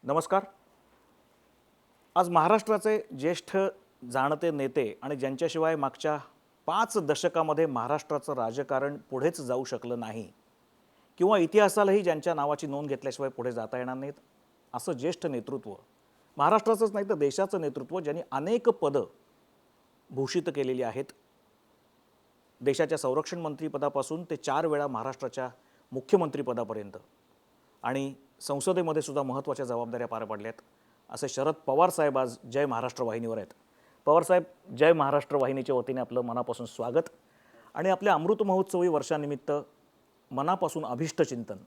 नमस्कार. आज महाराष्ट्राचे ज्येष्ठ जाणते नेते आणि ज्यांच्याशिवाय मागच्या 5 दशकामध्ये महाराष्ट्राचं राजकारण पुढेच जाऊ शकलं नाही किंवा इतिहासालाही ज्यांच्या नावाची नोंद घेतल्याशिवाय पुढे जाता येणार नाहीत, असं ज्येष्ठ नेतृत्व, महाराष्ट्राचंच नाही तर देशाचं नेतृत्व ज्यांनी अनेक पदं भूषित केलेली आहेत. देशाच्या संरक्षण मंत्रीपदापासून ते 4 वेळा महाराष्ट्राच्या मुख्यमंत्रीपदापर्यंत आणि संसदेमध्ये सुद्धा महत्त्वाच्या जबाबदाऱ्या पार पाडल्यात असे शरद पवार साहेब आज जय महाराष्ट्र वाहिनीवर आहेत. पवार साहेब, जय महाराष्ट्र वाहिनीच्या वतीने आपलं मनापासून स्वागत आणि आपल्या अमृत महोत्सवी वर्षानिमित्त मनापासून अभिष्ट चिंतन.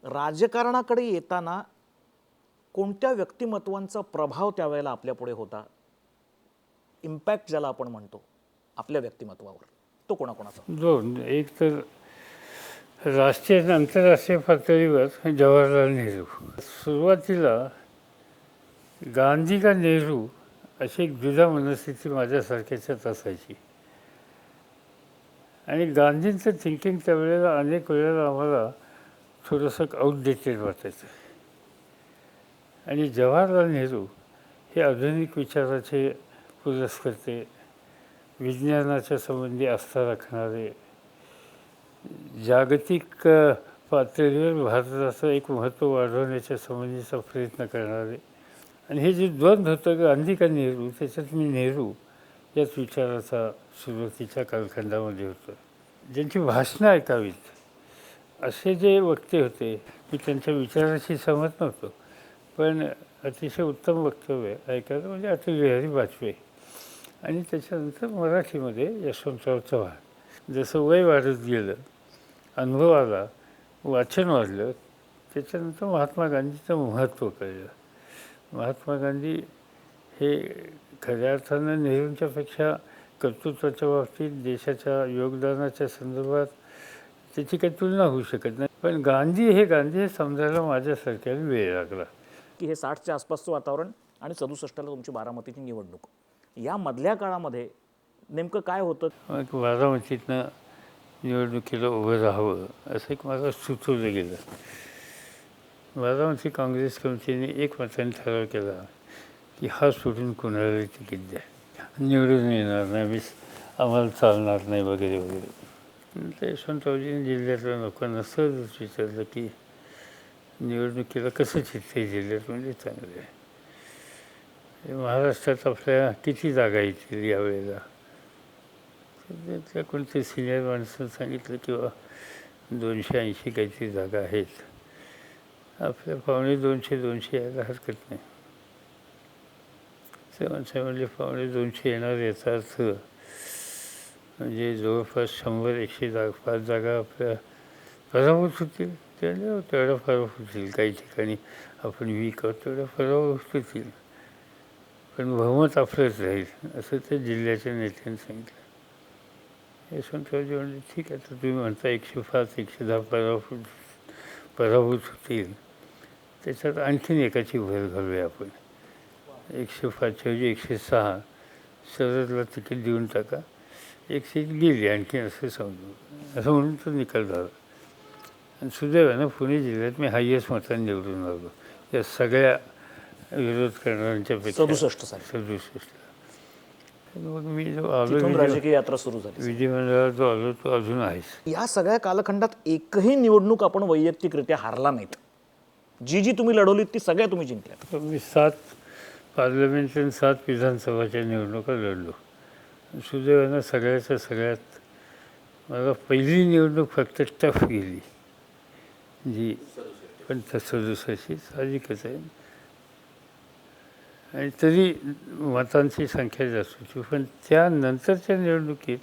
राजकारणाकडे येताना कोणत्या व्यक्तिमत्वांचा प्रभाव त्यावेळेला आपल्यापुढे होता, इम्पॅक्ट ज्याला आपण म्हणतो आपल्या व्यक्तिमत्वावर, तो कोणाकोणाचा? दोन. एक तर राष्ट्रीय आणि आंतरराष्ट्रीय पातळीवर जवाहरलाल नेहरू. सुरुवातीला गांधी का नेहरू अशी एक द्विधा मनस्थिती माझ्यासारख्याच्यात असायची आणि गांधींचं थिंकिंग त्यावेळेला अनेक वेळेला आम्हाला थोडंसं आउटडेटेड वाटायचं आणि जवाहरलाल नेहरू हे आधुनिक विचाराचे पुरस्कर्ते, विज्ञानाच्या संबंधी आस्था राखणारे, जागतिक पातळीवर भारताचं एक महत्त्व वाढवण्याच्या संबंधीचा प्रयत्न करणारे. आणि हे जे द्वंद्व होतं गांधी का नेहरू, त्याच्यात मी नेहरू याच विचाराचा सुरुवातीच्या कालखंडामध्ये होतं. ज्यांची भाषणं ऐकावीत असे जे वक्ते होते, मी त्यांच्या विचाराशी सहमत नव्हतो, पण अतिशय उत्तम वक्तव्य ऐकायला म्हणजे अटल बिहारी वाजपेयी. आणि त्याच्यानंतर मराठीमध्ये यशवंतराव चव्हाण. जसं वय वाढत गेलं, अनुभव आला, वाचन वाढलं, त्याच्यानंतर महात्मा गांधीचं महत्त्व कळलं. महात्मा गांधी हे खऱ्या अर्थानं नेहरूंच्यापेक्षा कर्तृत्वाच्या बाबतीत, देशाच्या योगदानाच्या संदर्भात त्याची काही तुलना होऊ शकत नाही. पण गांधी हे समजायला माझ्यासारख्याला वेळ लागला. की हे 60च्या आसपासचं वातावरण आणि 67ला तुमची बारामतीची निवडणूक, या मधल्या काळामध्ये नेमकं काय होतं? मग बारामतीतनं निवडणुकीला उभं राहावं असं एक मला सुचवलं गेलं. बारामती काँग्रेस कमिटीने एक मताने ठराव केला की हा सोडून कोणाला तिकीट द्या, निवडून येणार नाही, आम्हाला चालणार नाही वगैरे वगैरे. तर यशवंतरावजीने जिल्ह्यातल्या लोकांना सहजच विचारलं की निवडणुकीला कसं चिठ्ठी जिल्ह्यात म्हणजे चांगलं आहे, महाराष्ट्रात आपल्या किती जागा येतील यावेळेला. त्यातल्या कोणत्या सिनियर माणसानं सांगितलं किंवा 280 काहीतरी जागा आहेत, आपल्या 250 यायला हरकत नाही. माणसं म्हणजे 250 येणार याचा अर्थ म्हणजे जवळपास 100-105 जागा आपल्या पराभूत होतील. तेवढ्या पराभूत होतील, काही ठिकाणी आपण वीक आहोत तेवढ्या पराभूत होतील, पण बहुमत आपलंच राहील असं त्या जिल्ह्याच्या नेत्यांनी सांगितलं. यशवंतरावजी म्हणजे ठीक आहे, तर तुम्ही म्हणता 105-110 पराभूत होतील, त्याच्यात आणखीन एकाची भर घालूया आपण, 105च्या ऐवजी 106 शरदला तिकीट देऊन टाका, 1 सीट गेली आणखी असं समजू, असं म्हणून तो निकाल झाला. आणि सुदैवानं पुणे जिल्ह्यात मी हायेस्ट मतांनी निवडून आलो या सगळ्या विरोध करणाऱ्यांच्यापेक्षा. 67. मग मी जो आलो, राजकीय यात्रा सुरू झाली, विधिमंडळात जो आलो तो अजून आहेच. या सगळ्या कालखंडात एकही निवडणूक आपण वैयक्तिकरित्या हारला नाहीत. जी तुम्ही लढवलीत ती सगळ्या तुम्ही जिंकल्यात. मी 7 पार्लमेंट आणि 7 विधानसभाच्या निवडणुका लढलो. सुदैवानं सगळ्यात मला पहिली निवडणूक फक्त टफ गेली, जी पण 67ची साहजिकच आहे. आणि तरी मतांची संख्या जास्त होती, पण त्यानंतरच्या निवडणुकीत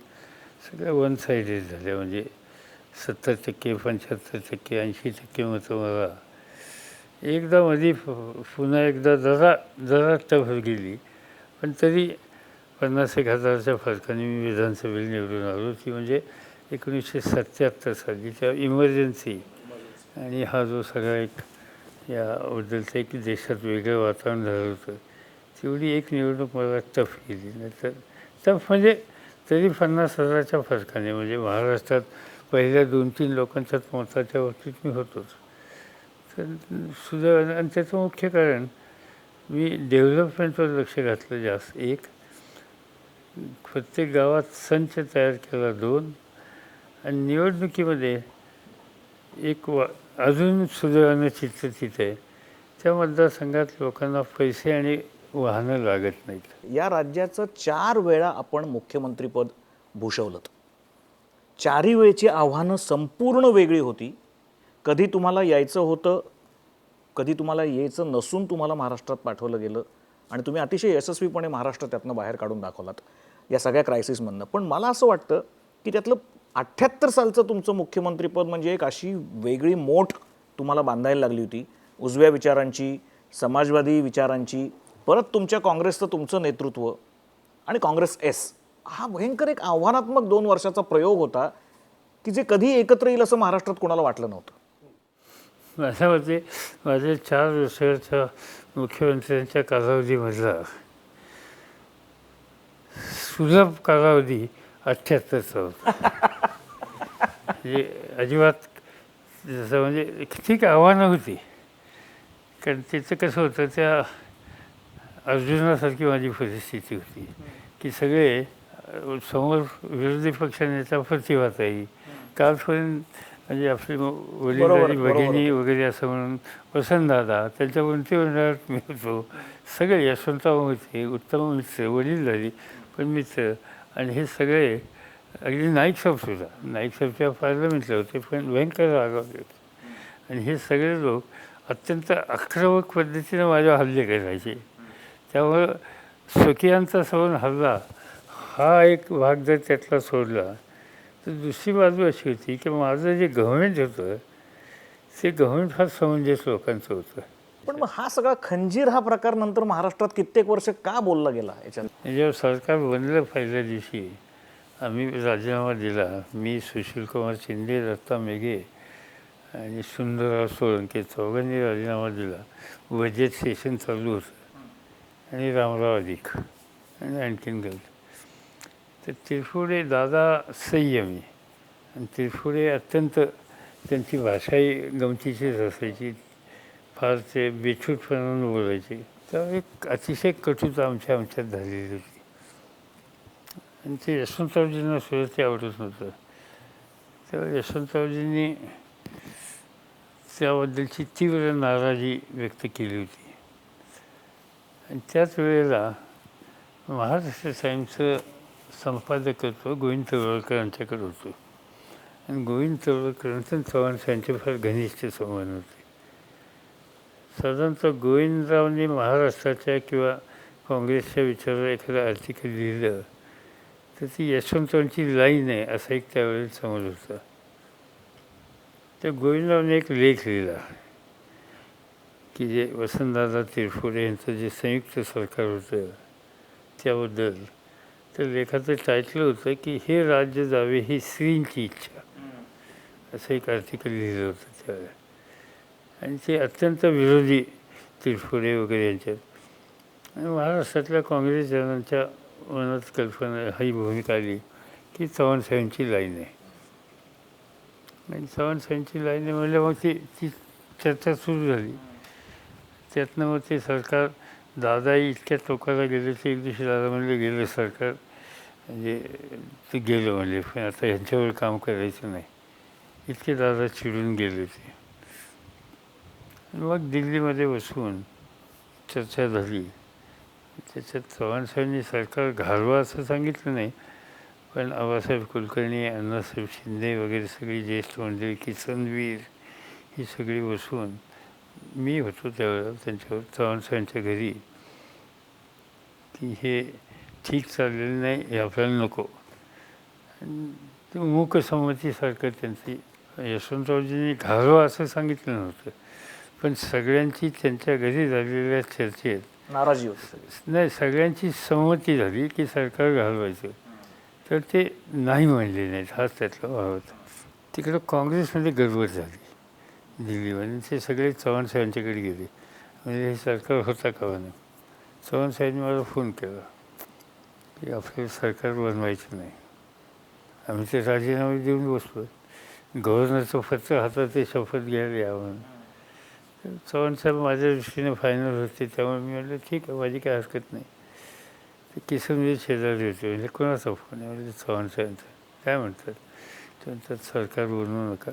सगळ्या वन साईडेड झाल्या. म्हणजे 70%, 75%, 80% मतं मला. एकदा मध्ये पुन्हा एकदा जरा टफ गेली, पण तरी 50,000 फरकाने मी विधानसभेला निवडून आलो. ती म्हणजे 1977 साली त्या इमर्जन्सी आणि हा जो सगळा एक याबद्दलचं एक देशात वेगळं वातावरण झालं होतं, तेवढी एक निवडणूक मला टफ गेली. नाही तर टफ म्हणजे तरी 50,000च्या फरकाने, म्हणजे महाराष्ट्रात पहिल्या 2-3 लोकांच्याच मताच्या बाबतीत मी होतोच. तर सुदैवाने आणि त्याचं मुख्य कारण मी डेव्हलपमेंटवर लक्ष घातलं जास्त एक, प्रत्येक गावात संच तयार केला 2 आणि निवडणुकीमध्ये एक अजून सुदैवानं चित्र तिथे आहे. त्या मतदारसंघात लोकांना पैसे आणि वाहनं लागत नाहीत. या राज्याचं 4 वेळा आपण मुख्यमंत्रीपद भूषवलं. 4ही वेळची आव्हानं संपूर्ण वेगळी होती. कधी तुम्हाला यायचं होतं, कधी तुम्हाला यायचं नसून तुम्हाला महाराष्ट्रात पाठवलं गेलं आणि तुम्ही अतिशय यशस्वीपणे महाराष्ट्र त्यातनं बाहेर काढून दाखवलात या सगळ्या क्रायसिसमधनं. पण मला असं वाटतं की त्यातलं 78 सालचं तुमचं मुख्यमंत्रीपद म्हणजे एक अशी वेगळी मोठ तुम्हाला बांधायला लागली होती, उजव्या विचारांची, समाजवादी विचारांची. परत तुमच्या काँग्रेसचं तुमचं नेतृत्व आणि काँग्रेस एस, हा भयंकर एक आव्हानात्मक 2 वर्षाचा प्रयोग होता की जे कधी एकत्र येईल असं महाराष्ट्रात कोणाला वाटलं नव्हतं. माझ्या मते माझ्या 4 वर्षाच्या मुख्यमंत्र्यांच्या कालावधीमधला सुलभ कालावधी 78चा होता. म्हणजे अजिबात जसं म्हणजे ठीक आव्हानं होती. कारण त्याचं कसं होतं, त्या अर्जुनासारखी माझी परिस्थिती होती की सगळे समोर विरोधी पक्षनेता प्रतिभाताई, कालपर्यंत म्हणजे आपली वडीलधारी भगिनी वगैरे असं म्हणून वसंतदादा, त्यांच्या मंत्रिमंडळात मी होतो. सगळे यशवंतराव होते, उत्तम मित्र, वडीलधारी पण मित्र. आणि हे सगळे अगदी नाईक साहेबसुद्धा, नाईक साहेबच्या पार्लमेंटला होते पण भयंकर रागावले होते. आणि हे सगळे लोक अत्यंत आक्रमक पद्धतीनं माझ्यावर हल्ले करायचे. त्यामुळं स्वकीयांचा सवन हल्ला हा एक भाग जर त्यातला सोडला तर दुसरी बाजू अशी होती की माझं जे गव्हर्नमेंट होतं ते गव्हर्नमेंट फार समंजस लोकांचं होतं. पण मग हा सगळा खंजीर हा प्रकार नंतर महाराष्ट्रात कित्येक वर्ष का बोलला गेला याच्यात? जेव्हा सरकार बनलं पहिल्या दिवशी आम्ही राजीनामा दिला. मी, सुशीलकुमार शिंदे, दत्ता मेघे आणि सुंदरराव सोळंके चौघांनी राजीनामा दिला. बजेट सेशन चालू होतं आणि रामराव अधिक आणि आणखीन काही. तर तिरफुडे दादा संयमी आणि तिरफुडे अत्यंत, त्यांची भाषाही गमतीचीच असायची. फार ते बेछूटपणानं बोलायचे. त्यामुळे एक अतिशय कटुता आमच्यात झालेली होती. आणि ते यशवंतरावजींना सुद्धा ते आवडत नव्हतं. तेव्हा यशवंतरावजींनी त्याबद्दलची तीव्र नाराजी व्यक्त केली होती. आणि त्याच वेळेला महाराष्ट्र टाईम्सचं संपादकत्व गोविंद तवळकर यांच्याकडे होतं. आणि गोविंद तवळकरांचं चव्हाण साहेबांचे फार घनिष्ठ संबंध होते. साधारणतः गोविंदरावनी महाराष्ट्राच्या किंवा काँग्रेसच्या विचारावर एखादं आर्टिकल लिहिलं तर ती यशवंतरावांची लाईन आहे असं एक त्यावेळेस समज होता. त्या गोविंदरावने एक लेख लिहिला की जे वसंतदादा तिरफुडे यांचं जे संयुक्त सरकार होतं त्याबद्दल. त्या लेखाचं टायटल होतं की हे राज्य जावे ही श्रींची इच्छा, असं एक आर्टिकल लिहिलं होतं त्यावेळेला. आणि ते अत्यंत विरोधी तिरफुडे वगैरे यांच्यात. आणि महाराष्ट्रातल्या काँग्रेसजनांच्या मनात कल्पना ही भूमिका आली की चव्हाणसाहेबांची लाईन आहे. आणि चव्हाणसाहेबांची लाईन आहे म्हणजे मग ती चर्चा सुरू झाली. त्यातनं मग ते सरकार, दादाही इतक्या टोकाला गेले ते एक दिवशी दादा म्हणले गेलं सरकार, म्हणजे ते गेलं म्हणले, पण आता ह्यांच्यावर काम करायचं नाही, इतके दादा चिडून गेले ते. मग दिल्लीमध्ये बसून चर्चा झाली. त्याच्यात चव्हाणसाहेबांनी सरकार घालवा असं सांगितलं नाही, पण आबासाहेब कुलकर्णी, अण्णासाहेब शिंदे वगैरे सगळी ज्येष्ठ मंडळी, किसनवीर ही सगळी बसून, मी होतो त्यावेळेला त्यांच्यावर चव्हाणसाहेबांच्या घरी, की हे ठीक चाललेलं नाही, हे आपल्याला नको. मूकसंमतीसारखं त्यांची, यशवंतरावजींनी घालवा असं सांगितलं नव्हतं, पण सगळ्यांची त्यांच्या घरी झालेल्या चर्चेत नाराजी होती. नाही, सगळ्यांची संमती झाली की सरकार घालवायचं. तर ते नाही म्हणले नाहीत, हाच त्यातला भाव होता. तिकडं काँग्रेसमध्ये गडबड झाली दिल्लीमध्ये. ते सगळे चव्हाणसाहेबांच्याकडे गेले, म्हणजे हे सरकार होता का नाही. चव्हाणसाहेबांनी मला फोन केला की आपल्याला सरकार बनवायचं नाही. आम्ही ते राजीनामे देऊन बसलो. गव्हर्नरचं पत्र हातात ते शपथ घ्यायला यावं. चव्हाण साहेब माझ्या दृष्टीने फायनल होते, त्यामुळे मी म्हटलं ठीक आहे, माझी काही हरकत नाही. ते किसनजी शेजारी होते, म्हणजे कोणाचा फोन आहे? म्हणजे चव्हाण साहेबांचा. काय म्हणतात? ते म्हणतात सरकार बनवू नका.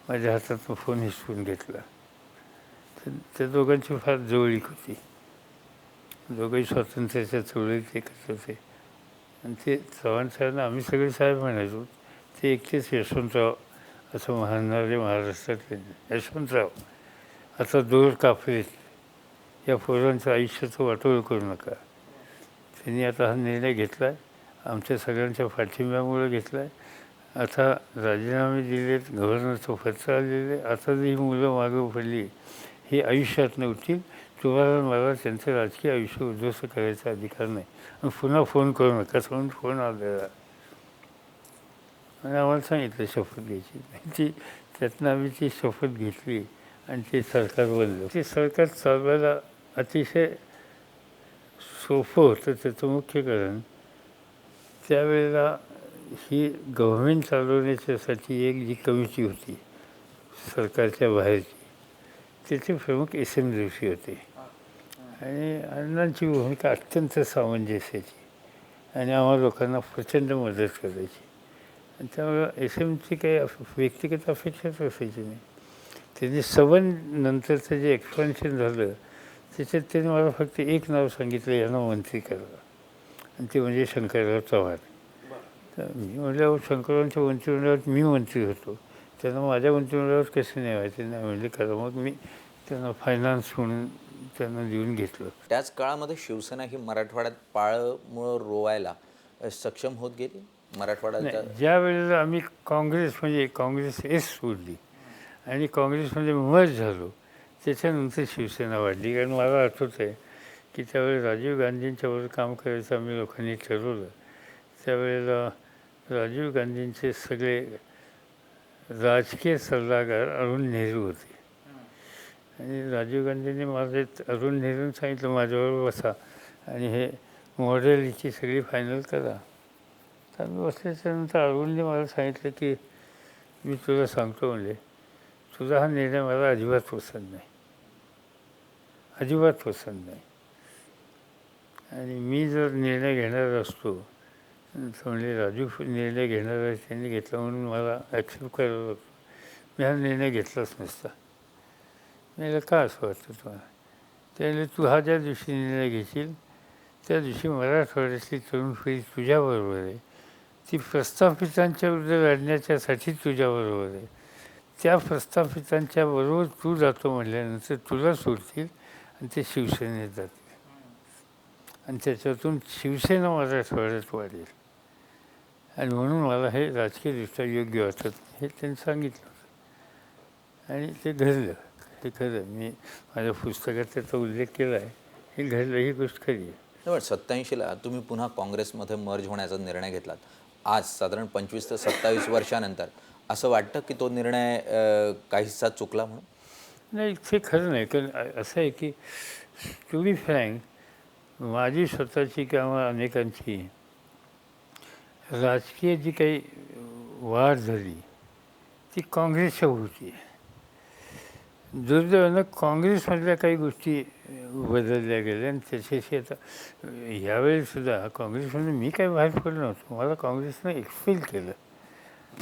माझ्या हातातून फोन हिसकून घेतला. तर त्या दोघांची फार जवळीक होती. दोघंही स्वातंत्र्याच्या चळवळीत एकच होते. आणि ते चव्हाण साहेबांना आम्ही सगळे साहेब म्हणायचो. ते एकटेच यशवंतराव असं म्हणणारे महाराष्ट्रातले. यशवंतराव, आता दोर कापलेत, या पोरांचं आयुष्याचं वाटोळं करू नका. त्यांनी आता हा निर्णय घेतला आहे, आमच्या सगळ्यांच्या पाठिंब्यामुळे घेतला आहे. आता राजीनामे दिलेत, गव्हर्नरचं पत्र आलेलं आहे. आता जी मुलं मागं पडली ही आयुष्यात नव्हती. तुम्हाला मला त्यांचं राजकीय आयुष्य उद्ध्वस्त करायचा अधिकार नाही. आणि पुन्हा फोन करू नका म्हणून फोन आलेला. आणि आम्हाला सांगितलं शपथ घ्यायची. ती त्यातनं आम्ही ती शपथ घेतली आणि ते सरकार बनलं. ते सरकार चालवायला अतिशय सोपं होतं. त्याचं मुख्य कारण त्यावेळेला ही गव्हर्मेंट चालवण्याच्यासाठी एक जी कमिटी होती सरकारच्या बाहेरची, त्याचे प्रमुख एस एम जोशी होते. आणि अण्णांची भूमिका अत्यंत सामंजस्याची आणि आम्हा लोकांना प्रचंड मदत करायची. आणि त्यामुळं एस एमची काही व्यक्तिगत अपेक्षाच असायची नाही. त्यांनी सबन नंतरचं जे एक्सपान्शन झालं त्याच्यात त्यांनी मला फक्त एक नाव सांगितलं, यांना मंत्री करा, आणि ते म्हणजे शंकरराव चव्हाण. तर मी म्हटलं शंकररावांच्या मंत्रिमंडळात मी मंत्री होतो, त्यांना माझ्या मंत्रिमंडळात कसे नाही व्हायचे? नाही म्हणजे करा. मग मी त्यांना फायनान्स म्हणून त्यांना देऊन घेतलं. त्याच काळामध्ये शिवसेना ही मराठवाड्यात पाळमुळं रोवायला सक्षम होत गेली. मराठवाड्याच्या ज्या वेळेला आम्ही काँग्रेस एस सोडली आणि काँग्रेसमध्ये मर्ज झालो, त्याच्यानंतर शिवसेना वाढली. कारण मला आठवत आहे की त्यावेळेस राजीव गांधींच्यावर काम करायचं आम्ही लोकांनी ठरवलं. त्यावेळेला राजीव गांधींचे सगळे राजकीय सल्लागार अरुण नेहरू होते. आणि राजीव गांधींनी अरुण नेहरूंनी सांगितलं माझ्याबरोबर बसा आणि हे मॉडेल हिची सगळी फायनल करा. तर मी बसल्याच्यानंतर अरुणने मला सांगितलं की मी तुला सांगतो, म्हणजे तुझा हा निर्णय मला अजिबात पसंत नाही, अजिबात पसंत नाही. आणि मी जर निर्णय घेणार असतो तर म्हणजे राजू निर्णय घेणार आहे, त्यांनी घेतला म्हणून मला ॲक्सेप्ट करावं लागतं. मी हा निर्णय घेतलाच नसता. मला का असं वाटतं तुम्हाला? त्यामुळे तू हा ज्या दिवशी निर्णय घेशील त्या दिवशी मराठवाड्यातली तरुण पिढी तुझ्याबरोबर आहे. ती प्रस्थापितांच्या विरुद्ध लढण्याच्यासाठी तुझ्याबरोबर आहे. त्या प्रस्थापितांच्या बरोबर तू जातो म्हटल्यानंतर तुला सोडतील आणि ते शिवसेनेत जातील आणि त्याच्यातून शिवसेना मराठवाड्यात वाढेल. आणि म्हणून मला हे राजकीयदृष्ट्या योग्य वाटत नाही, हे त्यांनी सांगितलं होतं. आणि ते घडलं. हे खरं, मी माझ्या पुस्तकात त्याचा उल्लेख केला आहे. हे घडलं, ही गोष्ट खरी आहे. पण 87ला तुम्ही पुन्हा काँग्रेसमध्ये मर्ज होण्याचा निर्णय घेतलात. आज साधारण 25 ते 27 वर्षानंतर असं वाटतं की तो निर्णय काहीसा चुकला म्हणून? नाही, ते खरं नाही. कारण असं आहे की टू बी फ्रँक, माझी स्वतःची किंवा अनेकांची राजकीय जी काही वाढ झाली ती काँग्रेसच्या होती. दुर्दैवानं काँग्रेसमधल्या काही गोष्टी बदलल्या गेल्या आणि त्याच्याशी आता यावेळीसुद्धा काँग्रेसमध्ये मी काही बाहेर पडलो नव्हतो. मला काँग्रेसनं एक्सपेल केलं.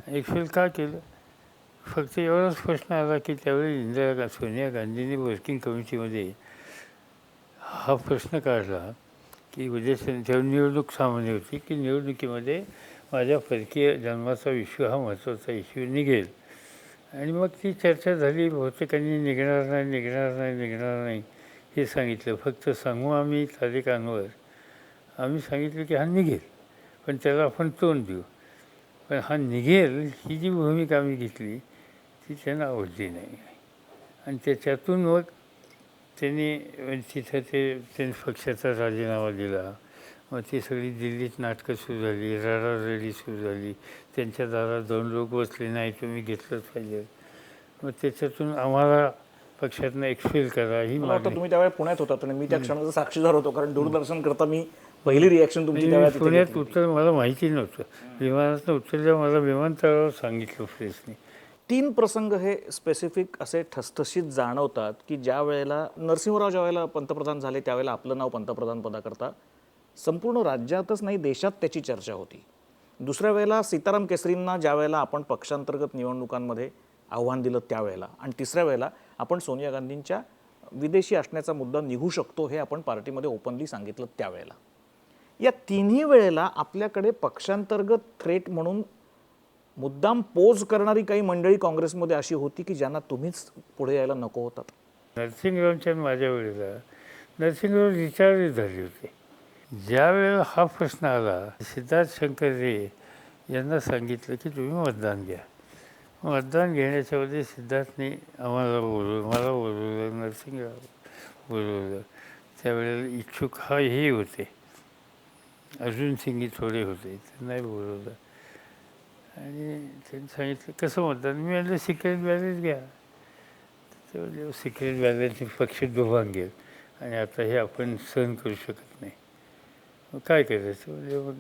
एक्सपेल का केलं? फक्त एवढाच प्रश्न आला की त्यावेळी सोनिया गांधींनी वर्किंग कमिटीमध्ये हा प्रश्न काढला की उद्या निवडणूक सामान्य होती की निवडणुकीमध्ये माझ्या परकीय जन्माचा इश्यू हा महत्त्वाचा इश्यू निघेल. आणि मग ती चर्चा झाली. बहुतेकांनी निघणार नाही हे सांगितलं. फक्त सांगू आम्ही तारीखांवर. आम्ही सांगितलं की हा निघेल, पण त्याला आपण तोंड देऊ. पण हा निघेल ही जी भूमिका आम्ही घेतली ती त्यांना आवडली नाही. आणि त्याच्यातून मग त्यांनी त्यांनी पक्षाचा राजीनामा दिला. मग ती सगळी दिल्लीत नाटकं सुरू झाली, रडारडी सुरू झाली. त्यांच्या दारात 2 लोक बसले, नाही तुम्ही घेतलंच पाहिजे. मग त्याच्यातून आम्हाला पक्षातनं एक्सपेल करा ही मला वाटतं मागणी. तुम्ही त्यावेळेस पुण्यात होता आणि मी त्या क्षणाचा साक्षीदार होतो, कारण दूरदर्शन करता मी पहिली रिॲक्शन तुमची त्यावेळेस तिथे पुण्यात मला माहिती नव्हतं. विमानातनं उतरल्यावर मला विमानतळावर सांगितलं प्रेसने 3 प्रसंग हे स्पेसिफिक असे ठसठशीत जाणवतात की ज्या वेळेला नरसिंहराव ज्या वेळेला पंतप्रधान झाले त्यावेळेला आपलं नाव पंतप्रधान पदाकरता संपूर्ण राज्यातच नाही देशात त्याची चर्चा होती. दुसऱ्या वेळेला सीताराम केसरींना ज्या वेळेला आपण पक्षांतर्गत निवडणुकांमध्ये आव्हान दिलं त्यावेळेला, आणि तिसऱ्या वेळेला आपण सोनिया गांधींच्या विदेशी असण्याचा मुद्दा निघू शकतो हे आपण पार्टीमध्ये ओपनली सांगितलं त्यावेळेला. या तिन्ही वेळेला आपल्याकडे पक्षांतर्गत थ्रेट म्हणून मुद्दाम पोज करणारी काही मंडळी काँग्रेसमध्ये अशी होती की ज्यांना तुम्हीच पुढे यायला नको होतात. नरसिंहरावांच्या माझ्या वेळेला नरसिंहराव रिटायर झाले होते. ज्या वेळेला हा प्रश्न आला, सिद्धार्थ शंकर रे यांना सांगितलं की तुम्ही मतदान घ्या. मतदान घेण्याच्या वेळी सिद्धार्थने आम्हाला बोलवलं, मला बोलवलं, नरसिंहराव बोलवलं. त्यावेळेला इच्छुक हे होते, अर्जुन सिंगी थोडे होते, त्यांनाही बोलवलं आणि त्यांनी सांगितलं कसं मतदान. मी म्हटलं सिक्रेट बॅलेट घ्या. तेव्हा सिक्रेट बॅलेटने पक्ष दुभांगेल आणि आता हे आपण सहन करू शकत नाही. मग काय करायचं. म्हणजे मग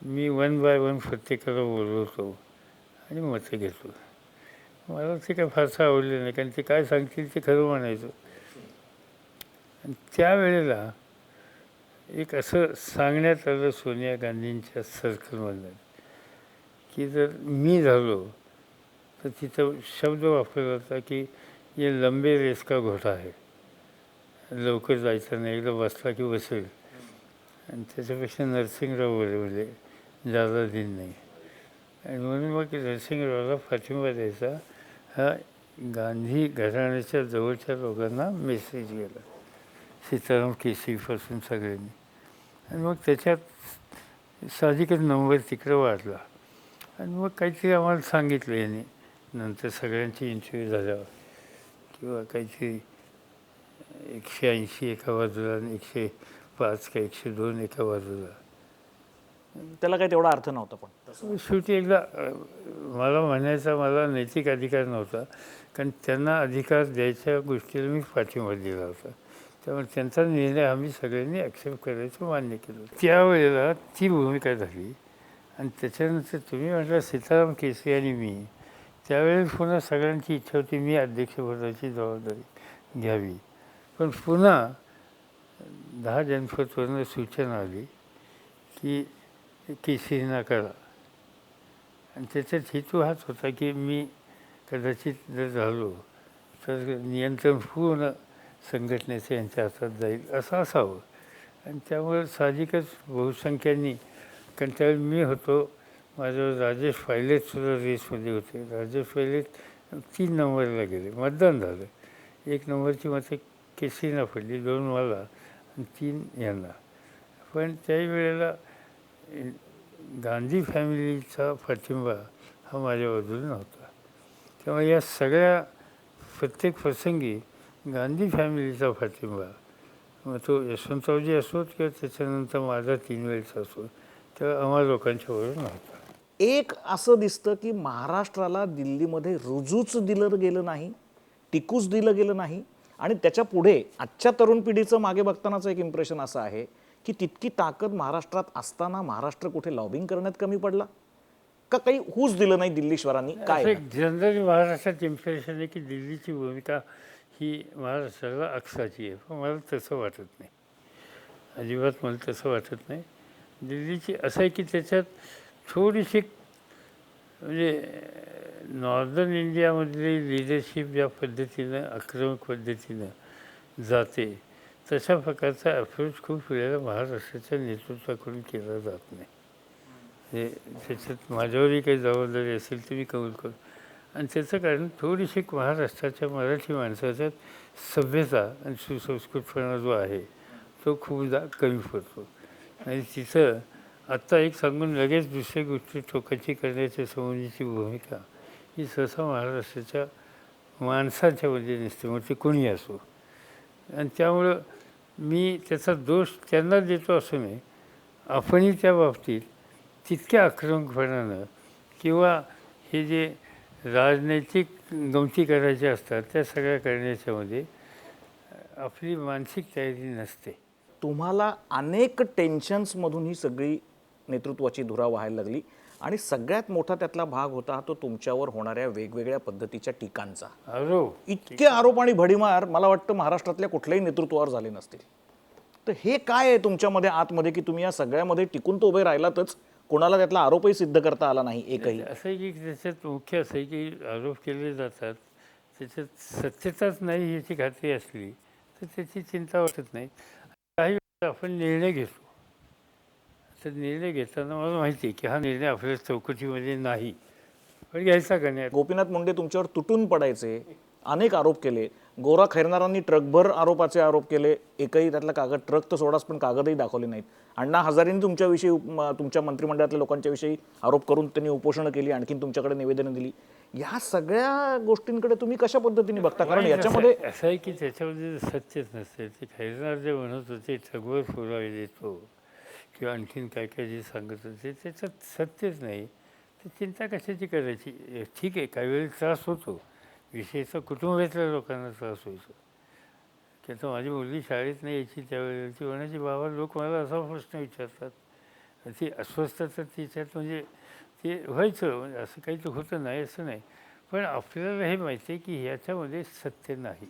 मी 1 बाय 1 प्रत्येकाला बोलवतो आणि मतं घेतो. मला ते काय फारसं आवडलं नाही, कारण ते काय सांगतील ते खरं म्हणायचं. आणि त्यावेळेला एक असं सांगण्यात आलं सोनिया गांधींच्या सर्कलमधनं की जर मी झालो तर तिथं शब्द वापरला होता की ये लंबे रेस का घोडा आहे, लवकर जायचं नाही, एकदा बसला की बसेल. आणि त्याच्यापेक्षा नरसिंहराव बरे म्हणजे ज्यादा दिन नाही. आणि म्हणून मग नरसिंहरावला पाठिंबा द्यायचा हा गांधी घराण्याच्या जवळच्या लोकांना मेसेज गेला, सीताराम केसरीपासून सगळ्यांनी. आणि मग त्याच्यात साहजिकच नंबर तिकडं वाढला. आणि मग काहीतरी आम्हाला सांगितलं यांनी नंतर सगळ्यांची इंटरव्ह्यू झाल्यावर, किंवा काहीतरी 180 एका बाजूला आणि 105 का 102 एका बाजूला. त्याला काही तेवढा अर्थ नव्हता. पण शेवटी एकदा मला म्हणायचा मला नैतिक अधिकार नव्हता, कारण त्यांना अधिकार द्यायच्या गोष्टीला मी पाठिंबा दिला होता. त्यामुळे त्यांचा निर्णय आम्ही सगळ्यांनी ॲक्सेप्ट करायचं मान्य केलं. त्यावेळेला ती भूमिका झाली. आणि त्याच्यानंतर तुम्ही म्हटलं सीताराम केसरी आणि मी, त्यावेळेस पुन्हा सगळ्यांची इच्छा होती मी अध्यक्षपदाची जबाबदारी घ्यावी. पण पुन्हा 10 जनपदवरनं सूचना आली की केसरींना करा. आणि त्याच्यात हेतू हाच होता की मी कदाचित जर झालो तर नियंत्रण पूर्ण संघटनेचं यांच्या हातात जाईल असं असावं. आणि त्यामुळे साहजिकच बहुसंख्यांनी, कारण त्यावेळी मी होतो, माझ्यावर राजेश पायलटसुद्धा रेसमध्ये होते. राजेश पायलट 3 नंबरला गेले, मतदान झालं. 1 नंबरची मतं केसरींना पडली, 2 मला आणि 3 यांना. पण त्याही वेळेला गांधी फॅमिलीचा पाठिंबा हा माझ्या बाजूला नव्हता. त्यामुळे या सगळ्या प्रत्येक प्रसंगी गांधी फॅमिलीचा पाठिंबा, मग तो यशवंतरावजी असोत किंवा त्याच्यानंतर माझा 3 वेळचा असो, तेव्हा आम्हा लोकांच्याबरोबर नव्हता. एक असं दिसतं की महाराष्ट्राला दिल्लीमध्ये रुजूच दिलं गेलं नाही, टिकूच दिलं गेलं नाही. आणि त्याच्या पुढे आजच्या तरुण पिढीचं मागे बघतानाचं एक इम्प्रेशन असं आहे की तितकी ताकद महाराष्ट्रात असताना महाराष्ट्र कुठे लॉबिंग करण्यात कमी पडला का, काही हूच दिलं नाही दिल्लीश्वरांनी, काय? जनरली महाराष्ट्रात इम्प्रेशन आहे की दिल्लीची भूमिका ही महाराष्ट्राला अक्षाची आहे. पण मला तसं वाटत नाही, अजिबात मला तसं वाटत नाही. दिल्लीची असं आहे की त्याच्यात थोडीशी म्हणजे नॉर्दर्न इंडियामधली लिडरशिप ज्या पद्धतीनं आक्रमक पद्धतीनं जाते तशा प्रकारचा अप्रोच खूप वेळेला महाराष्ट्राच्या नेतृत्वाकडून केला जात नाही. हे त्याच्यात माझ्यावरही काही जबाबदारी असेल तर मी कबूल करू. आणि त्याचं कारण थोडीशी महाराष्ट्राच्या मराठी माणसाच्यात सभ्यता आणि सुसंस्कृतपणा जो आहे तो खूपदा कमी पडतो. आणि तिथं आत्ता एक सांगून लगेच दुसरी गोष्टी टोकाची करण्याच्या संबंधीची भूमिका ही सहसा महाराष्ट्राच्या माणसाच्यामध्ये नसते, मग ते कोणी असो. आणि त्यामुळं मी त्याचा दोष त्यांना देतो असं नाही, आपणही त्या बाबतीत तितक्या आक्रमकपणानं किंवा हे जे राजनैतिक गमती करायचे असतात त्या सगळ्या करण्याच्यामध्ये आपली मानसिक तयारी नसते. तुम्हाला अनेक टेन्शन्समधून ही सगळी नेतृत्वाची धुरा व्हायला लागली. आणि सगळ्यात मोठा त्यातला भाग होता तो तुमच्यावर होणाऱ्या वेगवेगळ्या पद्धतीच्या टीकांचा. इतके आरोप आणि भडीमार मला वाटतं महाराष्ट्रातल्या कुठल्याही नेतृत्वावर झाले नसतील. तर हे काय आहे तुमच्यामध्ये आतमध्ये की तुम्ही या सगळ्यामध्ये टिकून तो उभे राहिलातच, कोणाला त्यातला आरोपही सिद्ध करता आला नाही एकही? असं आहे की त्याच्यात मुख्य असं आहे की आरोप केले जातात, त्याच्यात सत्यताच नाही याची खात्री असली तर त्याची चिंता वाटत नाही. काही वेळा आपण निर्णय घेतो, तर निर्णय घेताना मला माहिती आहे की हा निर्णय आपल्या चौकटीमध्ये नाही, पण घ्यायचा का नाही. गोपीनाथ मुंडे तुमच्यावर तुटून पडायचे, अनेक आरोप केले. गोरा खैरनारांनी ट्रकभर आरोपाचे आरोप केले, एकही त्यातला कागद, ट्रक तर सोडाच पण कागदही दाखवले नाहीत. अण्णा हजारेंनी तुमच्याविषयी तुमच्या मंत्रिमंडळातल्या लोकांच्या विषयी आरोप करून त्यांनी उपोषणं केली, आणखीन तुमच्याकडे निवेदनं दिली. या सगळ्या गोष्टींकडे तुम्ही कशा पद्धतीने बघता? कारण याच्यामध्ये असं आहे की त्याच्यामध्ये सत्यच नसते. ते खैरनार जे म्हणत होते ठगवर पुरावे देतो किंवा आणखीन काय काय जे सांगत होते त्याच्यात सत्यच नाही. तर चिंता कशाची करायची? ठीक आहे, काही वेळेस त्रास होतो, विशेषतः कुटुंबातल्या लोकांना त्रास होतो. की आता माझी मुलगी शाळेत नाही यायची त्यावेळेला, ती म्हणायची बाबा लोक मला असा प्रश्न विचारतात. ती अस्वस्थता तिच्यात म्हणजे ते व्हायचं, म्हणजे असं काही तर होतं नाही असं नाही. पण आपल्याला हे माहिती आहे की ह्याच्यामध्ये सत्य नाही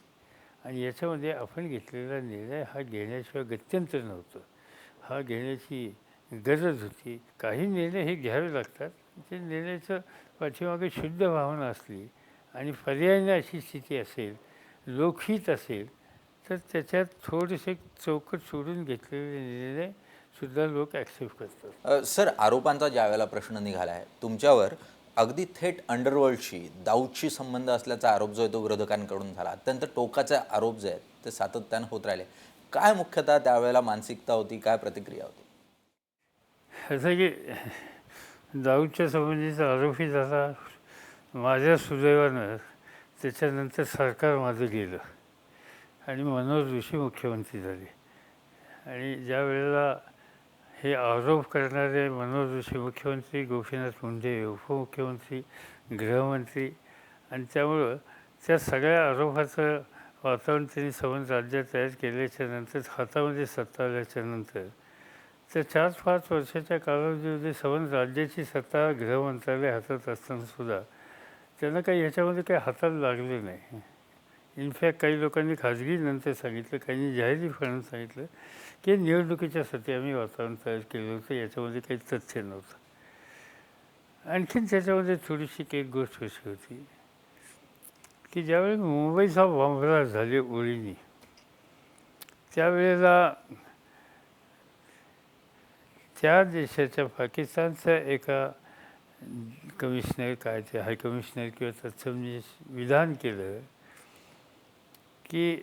आणि याच्यामध्ये आपण घेतलेला निर्णय हा घेण्याशिवाय गत्यंतर नव्हतं, हा घेण्याची गरज होती. काही निर्णय हे घ्यावे लागतात, ते निर्णयाचं पाठीमागे शुद्ध भावना असली आणि पर्यायाने अशी स्थिती असेल, लोकहित असेल, तर त्याच्यात थोडेसे चौकट सोडून घेतलेले निर्णय सुद्धा लोक ॲक्सेप्ट करतात. सर, आरोपांचा ज्या वेळेला प्रश्न निघाला आहे तुमच्यावर, अगदी थेट अंडरवर्ल्डशी, दाऊदशी संबंध असल्याचा आरोप जो आहे तो विरोधकांकडून झाला. अत्यंत टोकाचे आरोप जे आहेत ते सातत्यानं होत राहिले. काय मुख्यतः त्यावेळेला मानसिकता होती, काय प्रतिक्रिया होती? असं की दाऊदच्या संबंधीचा आरोपी झाला, माझ्या सुदैवानं त्याच्यानंतर सरकार माझं गेलं आणि मनोहर जोशी मुख्यमंत्री झाले. आणि ज्या वेळेला हे आरोप करणारे मनोहर जोशी मुख्यमंत्री, गोपीनाथ मुंडे उपमुख्यमंत्री, गृहमंत्री, आणि त्यामुळं त्या सगळ्या आरोपाचं वातावरण त्यांनी संबंध राज्यात तयार केल्याच्या नंतर, हातामध्ये सत्ता आल्याच्या नंतर, त्या 4-5 वर्षाच्या कालावधीमध्ये संबंध राज्याची सत्ता गृहमंत्रालय हातात असतानासुद्धा त्यांना काही ह्याच्यामध्ये काही हाताला लागले नाही. इनफॅक्ट काही लोकांनी खाजगी नंतर सांगितलं, काहींनी जाहीरपणानं सांगितलं की निवडणुकीच्यासाठी आम्ही वातावरण तयार केलं होतं, याच्यामध्ये काही तथ्य नव्हतं. आणखीन त्याच्यामध्ये थोडीशी एक गोष्ट अशी होती की ज्यावेळी मुंबईचा बॉम्बलास्ट झाले ओळीनी, त्यावेळेला त्या देशाच्या पाकिस्तानचा एका कमिशनर, काय ते हाय कमिशनर किंवा तत्समनी विधान केलं की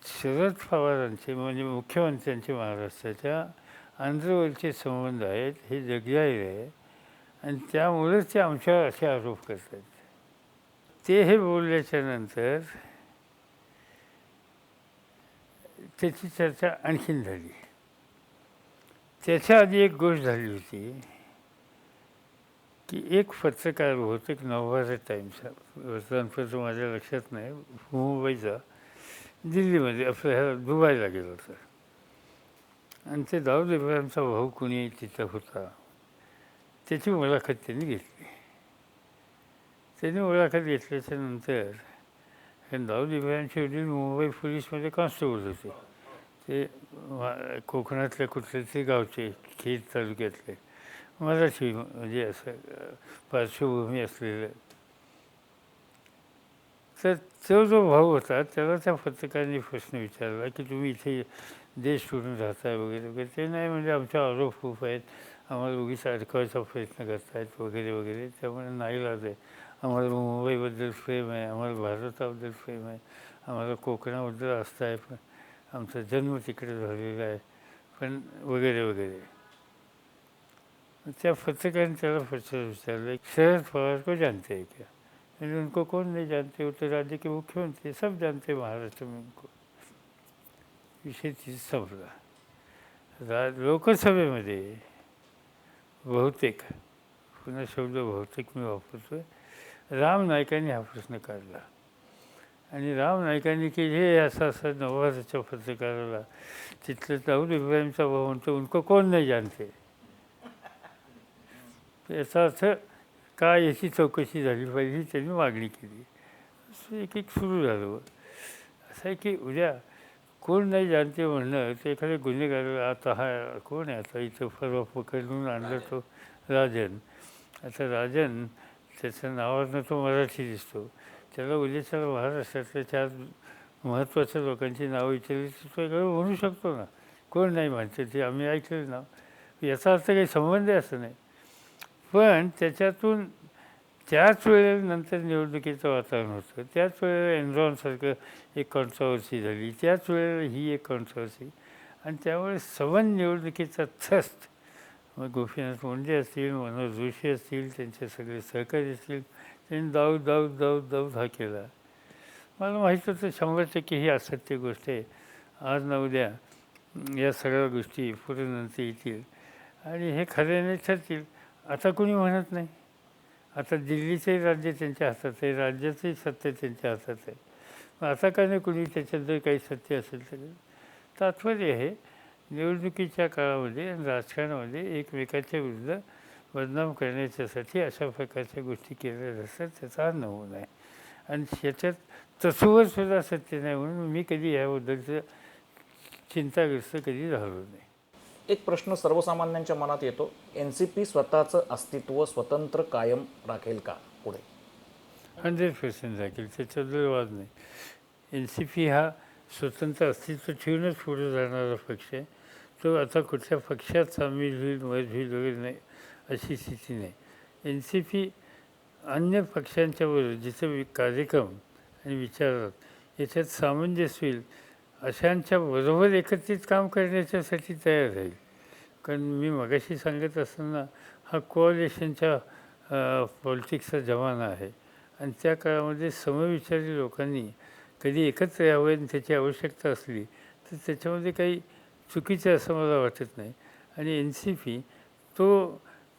शरद पवारांचे म्हणजे मुख्यमंत्र्यांचे महाराष्ट्राच्या अंडरवर्ल्डचे संबंध आहेत, हे जगजाहीर आहे आणि त्यामुळेच ते आमच्यावर असे आरोप करतात. ते हे बोलल्याच्या नंतर त्याची चर्चा आणखीन झाली. त्याच्या आधी एक गोष्ट झाली होती की एक पत्रकार, बहुतेक नवभारत टाईमचा वर्तमानपत्र, माझ्या लक्षात नाही, मुंबईचा, दिल्लीमध्ये आपलं ह्या दुबईला गेला होता आणि ते दाऊद इब्राहिमचा भाऊ कुणी तिथं होता, त्याची मुलाखत त्यांनी घेतली. त्यांनी मुलाखत घेतल्याच्या नंतर दाऊद इब्राहिमचे वडील मुंबई पोलीसमध्ये कॉन्स्टेबल होते. ते कोकणातल्या कुठले ते गावचे, खेड तालुक्यातले, मराठी म्हणजे असं पार्श्वभूमी असलेलं. तर तो जो भाऊ होता त्याला त्या पत्रकारांनी प्रश्न विचारला की तुम्ही इथे देश सोडून राहताय वगैरे वगैरे. ते नाही म्हणजे आमचे आरोप खूप आहेत, आम्हाला उगीच अडकवायचा प्रयत्न करतायत वगैरे वगैरे, त्यामुळे नाईलाज आहे. आम्हाला मुंबईबद्दल प्रेम आहे, आम्हाला भारताबद्दल प्रेम आहे, आम्हाला कोकणाबद्दल आस्था आहे, पण आमचा जन्म तिकडे झालेला आहे, पण वगैरे वगैरे. त्या पत्रकाराने त्याला प्रश्न विचारला, शरद पवार को जानते हैं क्या? मैंने उनको कौन नहीं जानते, उत्तर राज्य के मुख्यमंत्री, सब जानते महाराष्ट्र में उनको. विषय तिथे संपला. लोकसभेमध्ये बहुतेक, पुन्हा शब्द बहुतेक मी वापरतोय, राम नाईकांनी हा प्रश्न काढला आणि राम नाईकांनी की हे असं असं नवभारतच्या पत्रकाराला तिथलं दाऊद इब्राहिमचा भाऊ म्हणतो उनको कोण नाही जानते. याचा अर्थ काय याची चौकशी झाली पाहिजे ही त्यांनी मागणी केली. असं एक एक सुरू झालं. असं आहे की उद्या कोण नाही जाणते म्हणणं ते एखाद्या गुन्हेगार आता हा कोण आहे आता इथं परवा पकडून आणलं तो राजन. आता राजन त्याचं नावावरनं तो मराठी दिसतो. त्याला उद्याच्याला महाराष्ट्रातल्या 4 महत्त्वाच्या लोकांची नावं विचारली तर तो एखादं म्हणू शकतो ना. कोण नाही म्हणते ते आम्ही ऐकलं नाव. याचा अर्थ काही संबंध आहे असं नाही. पण त्याच्यातून त्याच वेळेला नंतर निवडणुकीचं वातावरण होतं. त्याच वेळेला एनरॉनसारखं एक कॉन्ट्रॉवर्सी झाली. त्याच वेळेला ही एक कॉन्ट्रॉवर्सी आणि त्यामुळे सवन निवडणुकीचा थ्रस्ट मग गोपीनाथ मुंडे असतील, मनोज जोशी असतील, त्यांचे सगळे सहकारी असतील, त्यांनी दाऊद हा केला. मला माहीत होतं 100% ही असत्य गोष्ट आहे. आज ना उद्या या सगळ्या गोष्टी पुढे नंतर येतील आणि हे खऱ्याने ठरतील. आता कोणी म्हणत नाही. आता दिल्लीचंही राज्य त्यांच्या हातात आहे, राज्याचंही सत्य त्यांच्या हातात आहे. मग आता का नाही कुणी त्याच्यात जर काही सत्य असेल तर तात्पर्य हे निवडणुकीच्या काळामध्ये आणि राजकारणामध्ये एकमेकाच्या विरुद्ध बदनाम करण्याच्यासाठी अशा प्रकारच्या गोष्टी केल्या जातात. त्याचा हा नमुना आहे आणि ह्याच्यात तसोवर सुद्धा सत्य नाही म्हणून मी कधी याबद्दलचं चिंताग्रस्त कधी झालो नाही. एक प्रश्न सर्वसामान्यांच्या मनात येतो, NCP स्वतःचं अस्तित्व स्वतंत्र कायम राखेल का पुढे? 100% राखेल, त्याच्याबद्दल वाद नाही. NCP हा स्वतंत्र अस्तित्व ठेवूनच पुढे जाणारा पक्ष आहे. तो आता कुठल्या पक्षात सामील होईल मत होईल वगैरे नाही अशी स्थिती नाही. NCP अन्य पक्षांच्याबरोबर जिथे कार्यक्रम आणि विचारात याच्यात सामंजस्य होईल अशांच्या बरोबर एकत्रित काम करण्याच्यासाठी तयार राहील. कारण मी मगाशी सांगत असताना हा कोऑलिशनच्या पॉलिटिक्सचा जमाना आहे आणि त्या काळामध्ये समविचारी लोकांनी कधी एकत्र यावं आणि त्याची आवश्यकता असली तर त्याच्यामध्ये काही चुकीचं असं मला वाटत नाही. आणि NCP तो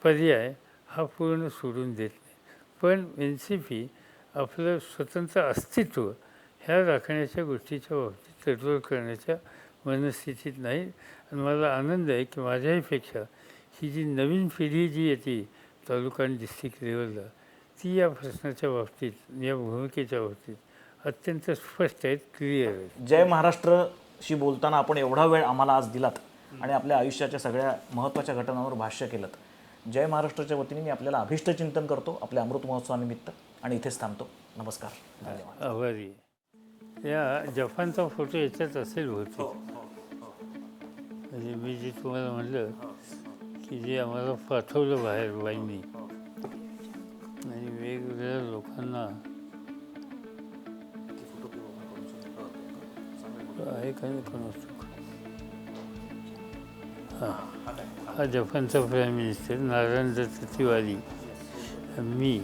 पर्याय हा पूर्ण सोडून देत नाही. पण NCP आपलं स्वतंत्र अस्तित्व ह्या राखण्याच्या गोष्टीच्या बाबतीत तडजोड करण्याच्या मनस्थितीत नाही. आणि मला आनंद आहे की माझ्याहीपेक्षा ही जी नवीन पिढी जी येते तालुका आणि डिस्ट्रिक्ट लेवलला ती या प्रश्नाच्या बाबतीत या भूमिकेच्या बाबतीत अत्यंत स्पष्ट आहेत, क्लिअर आहेत. जय महाराष्ट्रशी बोलताना आपण एवढा वेळ आम्हाला आज दिलात आणि आपल्या आयुष्याच्या सगळ्या महत्त्वाच्या घटनांवर भाष्य केलं. जय महाराष्ट्राच्या वतीने मी आपल्याला अभिष्ट चिंतन करतो आपल्या अमृत महोत्सवानिमित्त आणि इथेच थांबतो. नमस्कार, धन्यवाद. आभारी. या जपानचा फोटो याच्यात असेल बहुतेक. म्हणजे मी जे तुम्हाला म्हणलं की जे आम्हाला पाठवलं बाहेर बाईंनी आणि वेगवेगळ्या लोकांना आहे का नाही कोणाचं. हा जपानचा प्राईम मिनिस्टर नारायण दत्त तिवारी. मी